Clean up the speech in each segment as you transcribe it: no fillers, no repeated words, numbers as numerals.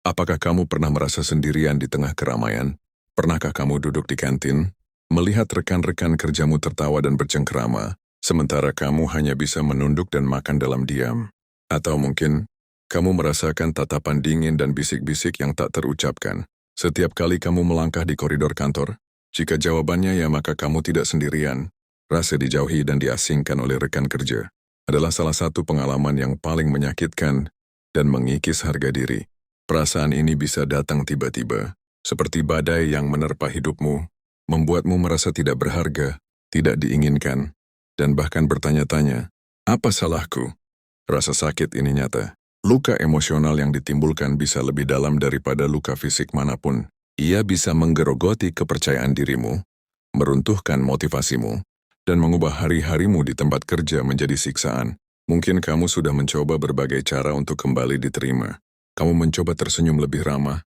Apakah kamu pernah merasa sendirian di tengah keramaian? Pernahkah kamu duduk di kantin, melihat rekan-rekan kerjamu tertawa dan bercengkerama, sementara kamu hanya bisa menunduk dan makan dalam diam? Atau mungkin, kamu merasakan tatapan dingin dan bisik-bisik yang tak terucapkan setiap kali kamu melangkah di koridor kantor? Jika jawabannya ya, maka kamu tidak sendirian. Rasa dijauhi dan diasingkan oleh rekan kerja adalah salah satu pengalaman yang paling menyakitkan dan mengikis harga diri. Perasaan ini bisa datang tiba-tiba, seperti badai yang menerpa hidupmu, membuatmu merasa tidak berharga, tidak diinginkan, dan bahkan bertanya-tanya, apa salahku? Rasa sakit ini nyata. Luka emosional yang ditimbulkan bisa lebih dalam daripada luka fisik manapun. Ia bisa menggerogoti kepercayaan dirimu, meruntuhkan motivasimu, dan mengubah hari-harimu di tempat kerja menjadi siksaan. Mungkin kamu sudah mencoba berbagai cara untuk kembali diterima. Kamu mencoba tersenyum lebih ramah,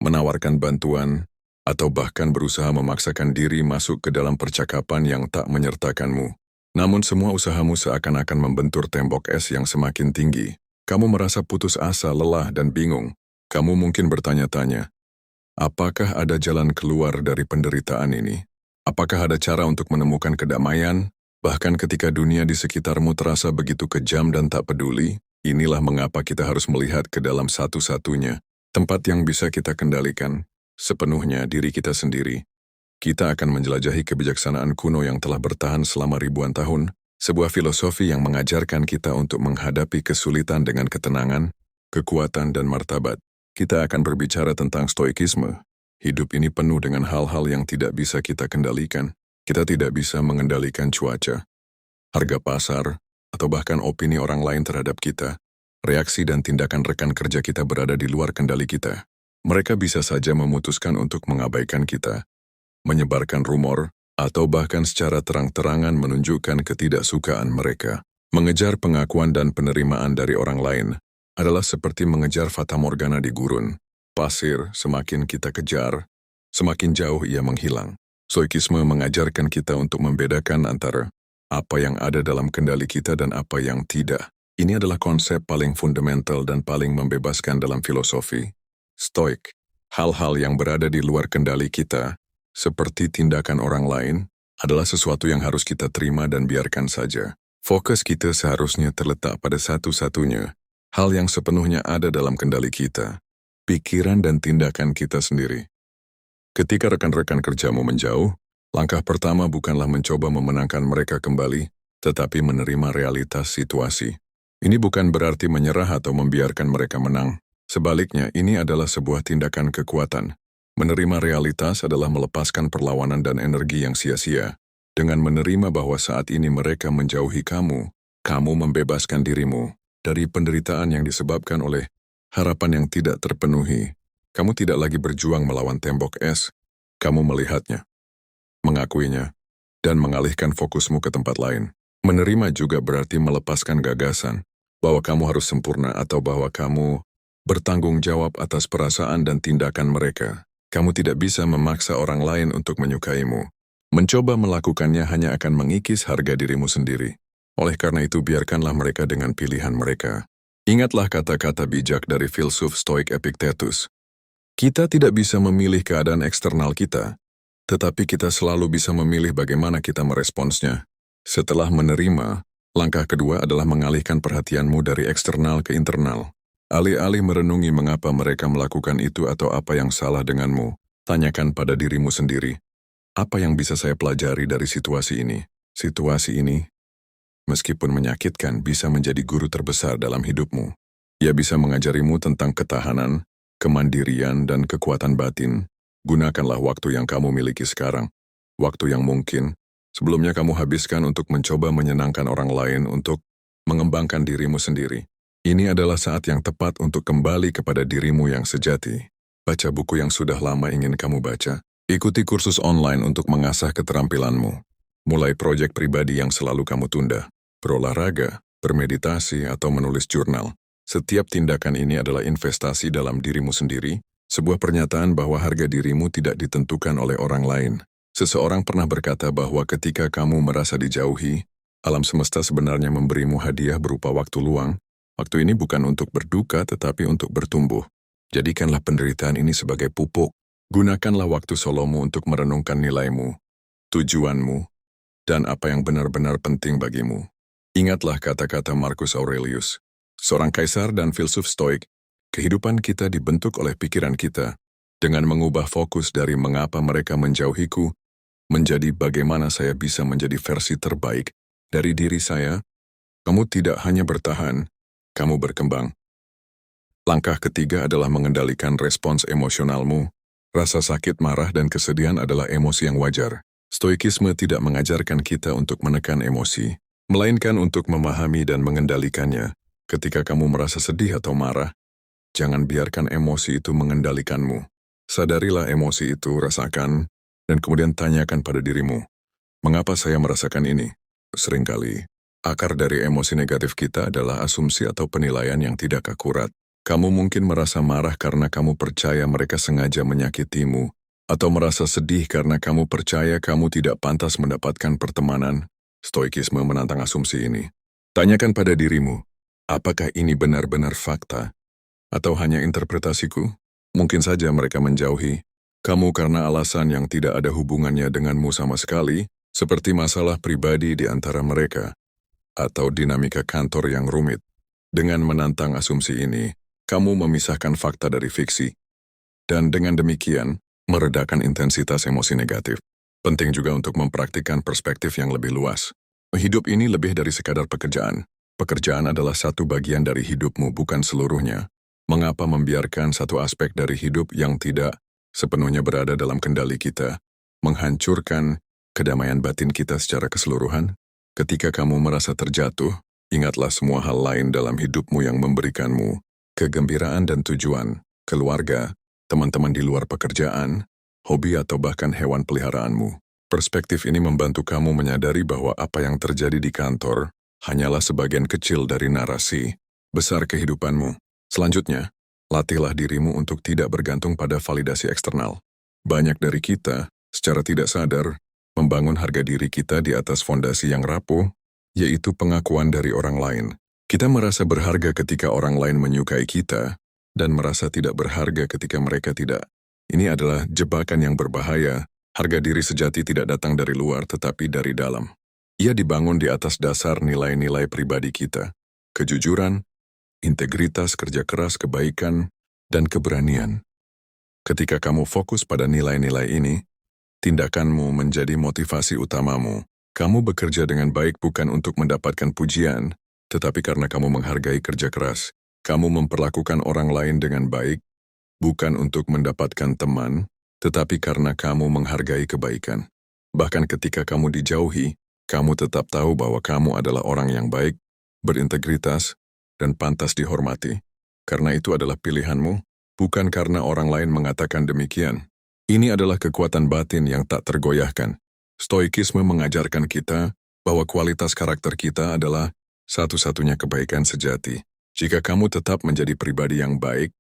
menawarkan bantuan, atau bahkan berusaha memaksakan diri masuk ke dalam percakapan yang tak menyertakanmu. Namun semua usahamu seakan-akan membentur tembok es yang semakin tinggi. Kamu merasa putus asa, lelah, dan bingung. Kamu mungkin bertanya-tanya, apakah ada jalan keluar dari penderitaan ini? Apakah ada cara untuk menemukan kedamaian? Bahkan ketika dunia di sekitarmu terasa begitu kejam dan tak peduli, inilah mengapa kita harus melihat ke dalam satu-satunya tempat yang bisa kita kendalikan, sepenuhnya diri kita sendiri. Kita akan menjelajahi kebijaksanaan kuno yang telah bertahan selama ribuan tahun, sebuah filosofi yang mengajarkan kita untuk menghadapi kesulitan dengan ketenangan, kekuatan, dan martabat. Kita akan berbicara tentang stoikisme. Hidup ini penuh dengan hal-hal yang tidak bisa kita kendalikan. Kita tidak bisa mengendalikan cuaca, harga pasar, atau bahkan opini orang lain terhadap kita. Reaksi dan tindakan rekan kerja kita berada di luar kendali kita. Mereka bisa saja memutuskan untuk mengabaikan kita, menyebarkan rumor, atau bahkan secara terang-terangan menunjukkan ketidaksukaan mereka. Mengejar pengakuan dan penerimaan dari orang lain adalah seperti mengejar fatamorgana di gurun. Pasir, semakin kita kejar, semakin jauh ia menghilang. Stoikisme mengajarkan kita untuk membedakan antara apa yang ada dalam kendali kita dan apa yang tidak. Ini adalah konsep paling fundamental dan paling membebaskan dalam filosofi Stoik. Hal-hal yang berada di luar kendali kita, seperti tindakan orang lain, adalah sesuatu yang harus kita terima dan biarkan saja. Fokus kita seharusnya terletak pada satu-satunya hal yang sepenuhnya ada dalam kendali kita, pikiran dan tindakan kita sendiri. Ketika rekan-rekan kerjamu menjauh, langkah pertama bukanlah mencoba memenangkan mereka kembali, tetapi menerima realitas situasi. Ini bukan berarti menyerah atau membiarkan mereka menang. Sebaliknya, ini adalah sebuah tindakan kekuatan. Menerima realitas adalah melepaskan perlawanan dan energi yang sia-sia. Dengan menerima bahwa saat ini mereka menjauhi kamu, kamu membebaskan dirimu dari penderitaan yang disebabkan oleh harapan yang tidak terpenuhi. Kamu tidak lagi berjuang melawan tembok es. Kamu melihatnya, mengakuinya, dan mengalihkan fokusmu ke tempat lain. Menerima juga berarti melepaskan gagasan bahwa kamu harus sempurna atau bahwa kamu bertanggung jawab atas perasaan dan tindakan mereka. Kamu tidak bisa memaksa orang lain untuk menyukaimu. Mencoba melakukannya hanya akan mengikis harga dirimu sendiri. Oleh karena itu, biarkanlah mereka dengan pilihan mereka. Ingatlah kata-kata bijak dari filsuf Stoik Epictetus. Kita tidak bisa memilih keadaan eksternal kita, tetapi kita selalu bisa memilih bagaimana kita meresponsnya. Setelah menerima, langkah kedua adalah mengalihkan perhatianmu dari eksternal ke internal. Alih-alih merenungi mengapa mereka melakukan itu atau apa yang salah denganmu, tanyakan pada dirimu sendiri, apa yang bisa saya pelajari dari situasi ini? Situasi ini, meskipun menyakitkan, bisa menjadi guru terbesar dalam hidupmu. Ia bisa mengajarimu tentang ketahanan, kemandirian, dan kekuatan batin. Gunakanlah waktu yang kamu miliki sekarang, waktu yang mungkin sebelumnya kamu habiskan untuk mencoba menyenangkan orang lain, untuk mengembangkan dirimu sendiri. Ini adalah saat yang tepat untuk kembali kepada dirimu yang sejati. Baca buku yang sudah lama ingin kamu baca. Ikuti kursus online untuk mengasah keterampilanmu. Mulai proyek pribadi yang selalu kamu tunda. Berolahraga, bermeditasi, atau menulis jurnal. Setiap tindakan ini adalah investasi dalam dirimu sendiri, sebuah pernyataan bahwa harga dirimu tidak ditentukan oleh orang lain. Seseorang pernah berkata bahwa ketika kamu merasa dijauhi, alam semesta sebenarnya memberimu hadiah berupa waktu luang. Waktu ini bukan untuk berduka tetapi untuk bertumbuh. Jadikanlah penderitaan ini sebagai pupuk. Gunakanlah waktu solomu untuk merenungkan nilaimu, tujuanmu, dan apa yang benar-benar penting bagimu. Ingatlah kata-kata Marcus Aurelius, seorang kaisar dan filsuf stoik. Kehidupan kita dibentuk oleh pikiran kita. Dengan mengubah fokus dari mengapa mereka menjauhiku, menjadi bagaimana saya bisa menjadi versi terbaik dari diri saya, kamu tidak hanya bertahan, kamu berkembang. Langkah ketiga adalah mengendalikan respons emosionalmu. Rasa sakit, marah, dan kesedihan adalah emosi yang wajar. Stoikisme tidak mengajarkan kita untuk menekan emosi, melainkan untuk memahami dan mengendalikannya. Ketika kamu merasa sedih atau marah, jangan biarkan emosi itu mengendalikanmu. Sadarilah emosi itu, rasakan, dan kemudian tanyakan pada dirimu, mengapa saya merasakan ini? Seringkali, akar dari emosi negatif kita adalah asumsi atau penilaian yang tidak akurat. Kamu mungkin merasa marah karena kamu percaya mereka sengaja menyakitimu, atau merasa sedih karena kamu percaya kamu tidak pantas mendapatkan pertemanan. Stoikisme menantang asumsi ini. Tanyakan pada dirimu, apakah ini benar-benar fakta? Atau hanya interpretasiku? Mungkin saja mereka menjauhi kamu karena alasan yang tidak ada hubungannya denganmu sama sekali, seperti masalah pribadi di antara mereka, atau dinamika kantor yang rumit. Dengan menantang asumsi ini, kamu memisahkan fakta dari fiksi, dan dengan demikian, meredakan intensitas emosi negatif. Penting juga untuk mempraktikkan perspektif yang lebih luas. Hidup ini lebih dari sekadar pekerjaan. Pekerjaan adalah satu bagian dari hidupmu, bukan seluruhnya. Mengapa membiarkan satu aspek dari hidup yang tidak sepenuhnya berada dalam kendali kita, menghancurkan kedamaian batin kita secara keseluruhan? Ketika kamu merasa terjatuh, ingatlah semua hal lain dalam hidupmu yang memberikanmu kegembiraan dan tujuan, keluarga, teman-teman di luar pekerjaan, hobi atau bahkan hewan peliharaanmu. Perspektif ini membantu kamu menyadari bahwa apa yang terjadi di kantor hanyalah sebagian kecil dari narasi besar kehidupanmu. Selanjutnya, latihlah dirimu untuk tidak bergantung pada validasi eksternal. Banyak dari kita, secara tidak sadar, membangun harga diri kita di atas fondasi yang rapuh, yaitu pengakuan dari orang lain. Kita merasa berharga ketika orang lain menyukai kita, dan merasa tidak berharga ketika mereka tidak. Ini adalah jebakan yang berbahaya. Harga diri sejati tidak datang dari luar tetapi dari dalam. Ia dibangun di atas dasar nilai-nilai pribadi kita. Kejujuran, integritas, kerja keras, kebaikan, dan keberanian. Ketika kamu fokus pada nilai-nilai ini, tindakanmu menjadi motivasi utamamu. Kamu bekerja dengan baik bukan untuk mendapatkan pujian, tetapi karena kamu menghargai kerja keras. Kamu memperlakukan orang lain dengan baik, bukan untuk mendapatkan teman, tetapi karena kamu menghargai kebaikan. Bahkan ketika kamu dijauhi, kamu tetap tahu bahwa kamu adalah orang yang baik, berintegritas, dan pantas dihormati. Karena itu adalah pilihanmu, bukan karena orang lain mengatakan demikian. Ini adalah kekuatan batin yang tak tergoyahkan. Stoikisme mengajarkan kita bahwa kualitas karakter kita adalah satu-satunya kebaikan sejati. Jika kamu tetap menjadi pribadi yang baik,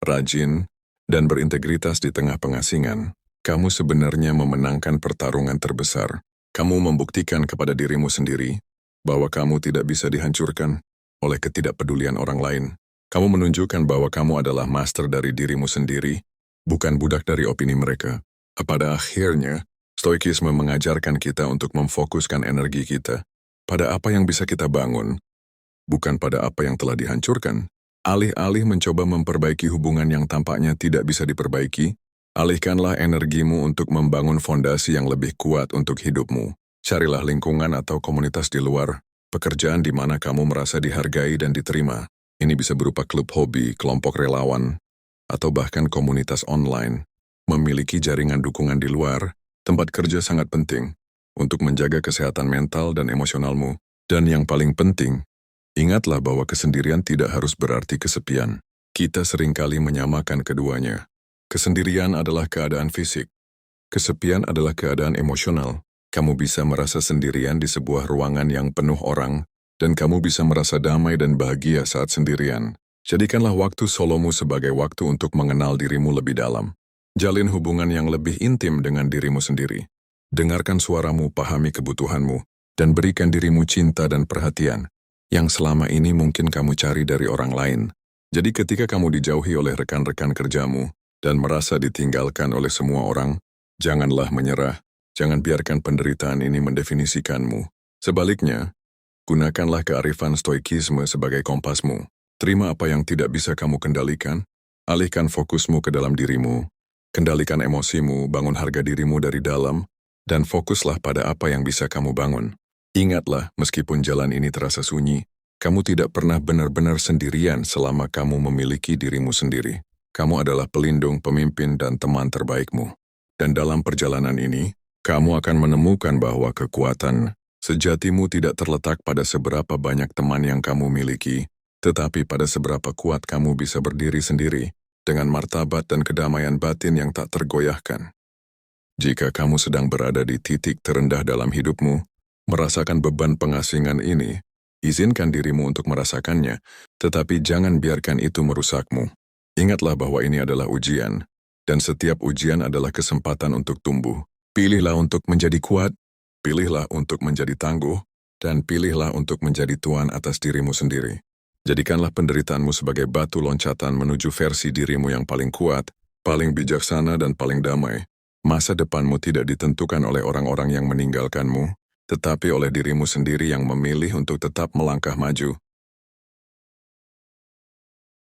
rajin, dan berintegritas di tengah pengasingan, kamu sebenarnya memenangkan pertarungan terbesar. Kamu membuktikan kepada dirimu sendiri bahwa kamu tidak bisa dihancurkan oleh ketidakpedulian orang lain. Kamu menunjukkan bahwa kamu adalah master dari dirimu sendiri, bukan budak dari opini mereka. Pada akhirnya, Stoikisme mengajarkan kita untuk memfokuskan energi kita pada apa yang bisa kita bangun, bukan pada apa yang telah dihancurkan. Alih-alih mencoba memperbaiki hubungan yang tampaknya tidak bisa diperbaiki, alihkanlah energimu untuk membangun fondasi yang lebih kuat untuk hidupmu. Carilah lingkungan atau komunitas di luar pekerjaan di mana kamu merasa dihargai dan diterima. Ini bisa berupa klub hobi, kelompok relawan, atau bahkan komunitas online. Memiliki jaringan dukungan di luar tempat kerja sangat penting untuk menjaga kesehatan mental dan emosionalmu. Dan yang paling penting, ingatlah bahwa kesendirian tidak harus berarti kesepian. Kita seringkali menyamakan keduanya. Kesendirian adalah keadaan fisik. Kesepian adalah keadaan emosional. Kamu bisa merasa sendirian di sebuah ruangan yang penuh orang, dan kamu bisa merasa damai dan bahagia saat sendirian. Jadikanlah waktu solomu sebagai waktu untuk mengenal dirimu lebih dalam. Jalin hubungan yang lebih intim dengan dirimu sendiri. Dengarkan suaramu, pahami kebutuhanmu, dan berikan dirimu cinta dan perhatian yang selama ini mungkin kamu cari dari orang lain. Jadi ketika kamu dijauhi oleh rekan-rekan kerjamu dan merasa ditinggalkan oleh semua orang, janganlah menyerah. Jangan biarkan penderitaan ini mendefinisikanmu. Sebaliknya, gunakanlah kearifan stoikisme sebagai kompasmu. Terima apa yang tidak bisa kamu kendalikan, alihkan fokusmu ke dalam dirimu, kendalikan emosimu, bangun harga dirimu dari dalam, dan fokuslah pada apa yang bisa kamu bangun. Ingatlah, meskipun jalan ini terasa sunyi, kamu tidak pernah benar-benar sendirian selama kamu memiliki dirimu sendiri. Kamu adalah pelindung, pemimpin, dan teman terbaikmu. Dan dalam perjalanan ini, kamu akan menemukan bahwa kekuatan sejatimu tidak terletak pada seberapa banyak teman yang kamu miliki, tetapi pada seberapa kuat kamu bisa berdiri sendiri dengan martabat dan kedamaian batin yang tak tergoyahkan. Jika kamu sedang berada di titik terendah dalam hidupmu, merasakan beban pengasingan ini, izinkan dirimu untuk merasakannya, tetapi jangan biarkan itu merusakmu. Ingatlah bahwa ini adalah ujian, dan setiap ujian adalah kesempatan untuk tumbuh. Pilihlah untuk menjadi kuat, pilihlah untuk menjadi tangguh, dan pilihlah untuk menjadi tuan atas dirimu sendiri. Jadikanlah penderitaanmu sebagai batu loncatan menuju versi dirimu yang paling kuat, paling bijaksana, dan paling damai. Masa depanmu tidak ditentukan oleh orang-orang yang meninggalkanmu, tetapi oleh dirimu sendiri yang memilih untuk tetap melangkah maju.